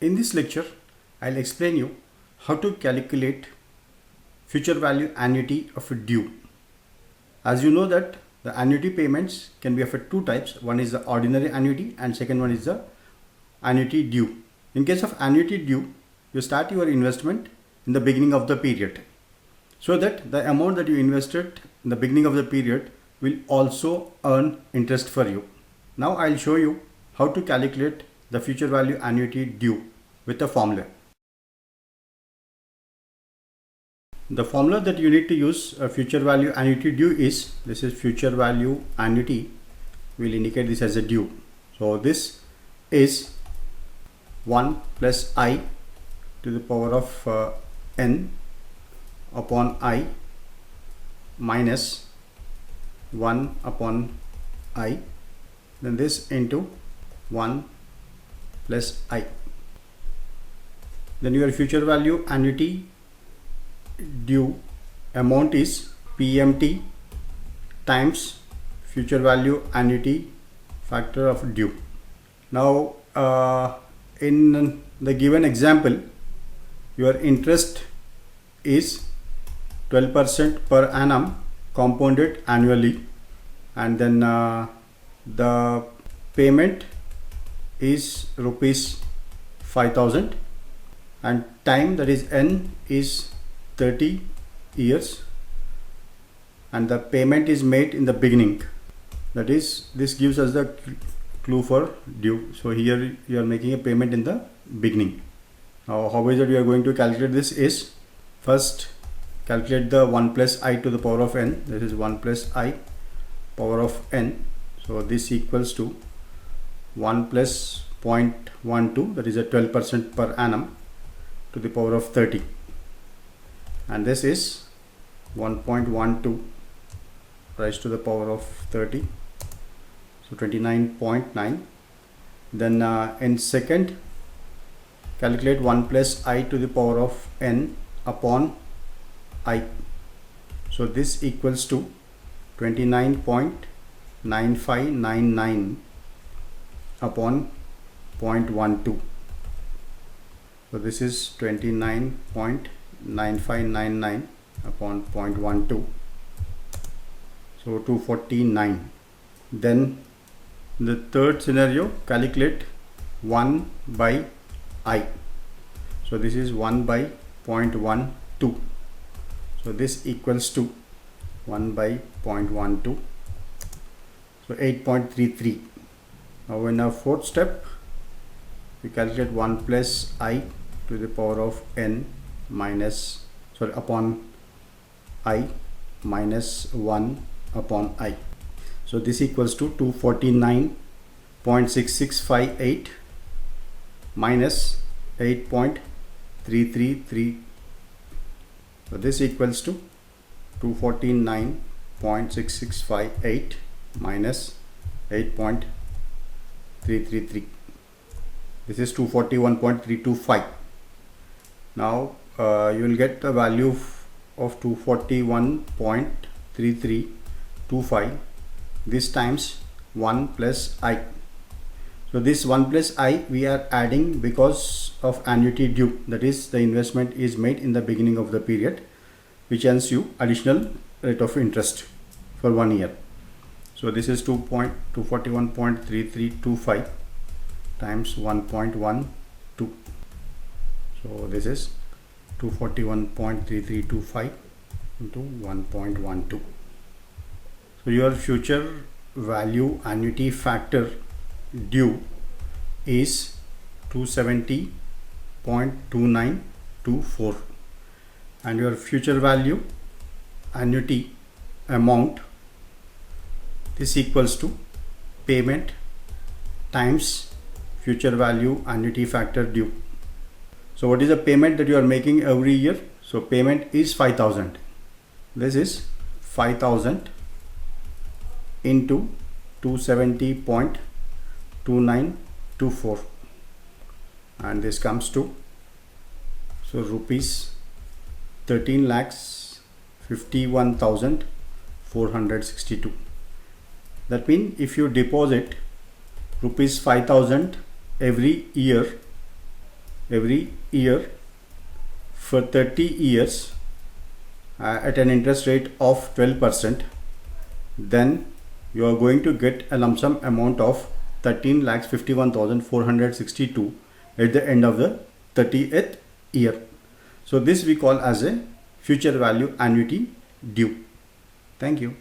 In this lecture, I'll explain you how to calculate future value annuity of a due. As you know that the annuity payments can be of two types. One is the ordinary annuity and second one is the annuity due. In case of annuity due, you start your investment in the beginning of the period, so that the amount that you invested in the beginning of the period will also earn interest for you. Now I'll show you how to calculate the future value annuity due with a formula. The formula that you need to use a future value annuity due is, this is future value annuity, will indicate this as a due. So this is 1 plus I to the power of n upon I minus 1 upon I, then this into 1 plus I. Then your future value annuity due amount is PMT times future value annuity factor of due. Now in the given example, your interest is 12% per annum compounded annually, and then the payment is rupees 5,000 and time, that is n, is 30 years, and the payment is made in the beginning. That is, this gives us the clue for due. So here you are making a payment in the beginning. Now how is that we are going to calculate this is, first calculate the 1 plus I to the power of n. This is 1 plus I power of n. So this equals to 1 plus 0.12, that is a 12% per annum to the power of 30, and this is 1.12 raised to the power of 30, so 29.9. Then in second, calculate 1 plus I to the power of n upon I. So this equals to 29.9599 upon 0.12. So this is 29.9599 upon 0.12, so 249. Then the third scenario, calculate 1 by I. So this is 1 by 0.12. So this equals to 1 by 0.12, so 8.33. Now in our fourth step, we calculate 1 plus I to the power of n minus, upon I minus 1 upon I. So this equals to 249.6658 minus 8.333. So this equals to 249.6658 minus 8.333. This is 241.325. Now you will get the value of 241.3325, this times 1 plus I. So this 1 plus I we are adding because of annuity due, that is the investment is made in the beginning of the period, which earns you additional rate of interest for 1 year. So this is 241.3325 times 1.12. So this is 241.3325 into 1.12. So your future value annuity factor due is 270.2924, and your future value annuity amount is equals to payment times future value annuity factor due. So what is the payment that you are making every year? So payment is 5,000. This is 5,000 into 270.2924, and this comes to, so rupees 13,51,462. That means if you deposit rupees 5,000 every year every year for 30 years at an interest rate of 12%, then you are going to get a lump sum amount of 13,51,462 at the end of the 30th year. So this we call as a future value annuity due. Thank you.